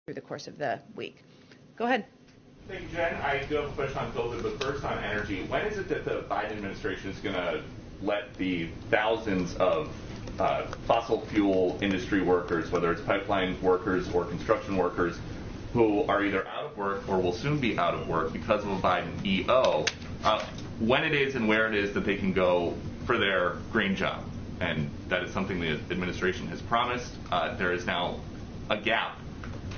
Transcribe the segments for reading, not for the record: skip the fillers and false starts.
through the course of the week. Go ahead. Thank you, Jen. I do have a question on COVID, but first on energy. When is it that the Biden administration is going to let the thousands of fossil fuel industry workers, whether it's pipeline workers or construction workers, who are either out of work or will soon be out of work because of a Biden EO, when it is and where it is that they can go for their green job? And that is something the administration has promised. There is now a gap.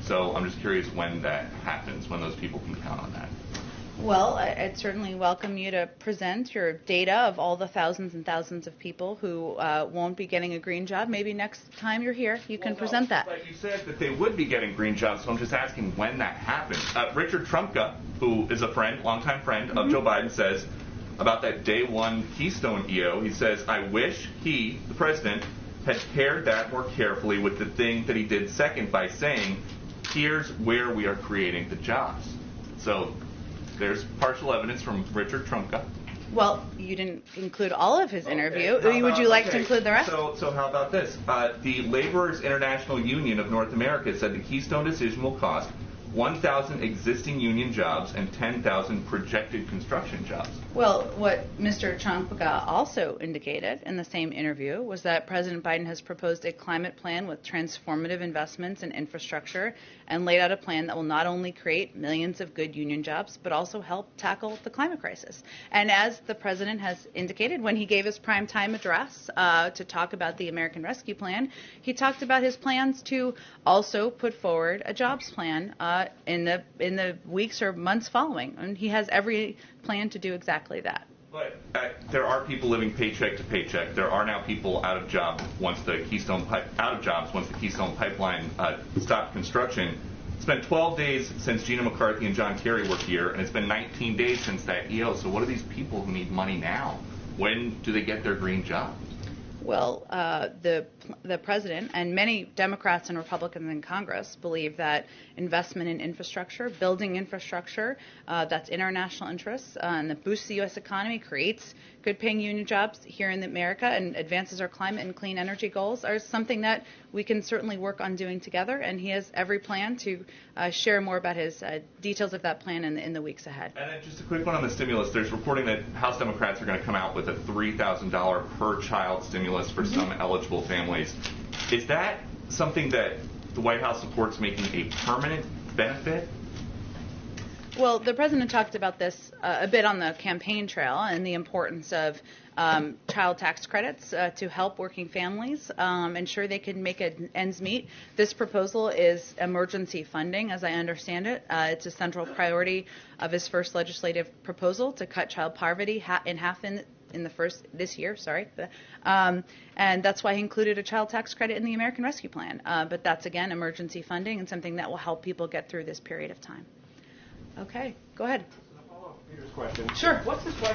So I'm just curious when that happens, when those people can count on that. Well, I'd certainly welcome you to present your data of all the thousands and thousands of people who won't be getting a green job. Maybe next time you're here, you can present that. But you said that they would be getting green jobs, so I'm just asking when that happens. Richard Trumka, who is a friend, longtime friend of Joe Biden, says about that day one Keystone EO, he says, I wish he, the president, had paired that more carefully with the thing that he did second by saying, here's where we are creating the jobs. So there's partial evidence from Richard Trumka. Well, you didn't include all of his interview. Would you like to include the rest? So how about this? The Laborers International Union of North America said the Keystone decision will cost 1,000 existing union jobs and 10,000 projected construction jobs. Well, what Mr. Trumka also indicated in the same interview was that President Biden has proposed a climate plan with transformative investments in infrastructure and laid out a plan that will not only create millions of good union jobs, but also help tackle the climate crisis. And as the president has indicated when he gave his primetime address to talk about the American Rescue Plan, he talked about his plans to also put forward a jobs plan in the weeks or months following. And he has every plan to do exactly that. But there are people living paycheck to paycheck. There are now people out of jobs once the Keystone Pipeline stopped construction. It's been 12 days since Gina McCarthy and John Kerry were here, and it's been 19 days since that EO. So what are these people who need money now? When do they get their green job? Well, the president and many Democrats and Republicans in Congress believe that investment in infrastructure, building infrastructure that's in our national interests and that boosts the U.S. economy, creates good-paying union jobs here in America and advances our climate and clean energy goals are something that we can certainly work on doing together. And he has every plan to share more about his details of that plan in the weeks ahead. And then just a quick one on the stimulus. There's reporting that House Democrats are going to come out with a $3,000 per child stimulus for some eligible families. Is that something that the White House supports making a permanent benefit? Well, the president talked about this a bit on the campaign trail and the importance of child tax credits to help working families ensure they can make ends meet. This proposal is emergency funding, as I understand it. It's a central priority of his first legislative proposal to cut child poverty in half this year. And that's why he included a child tax credit in the American Rescue Plan. But that's, again, emergency funding and something that will help people get through this period of time. Okay, go ahead. A follow-up to Peter's question. Sure. What's this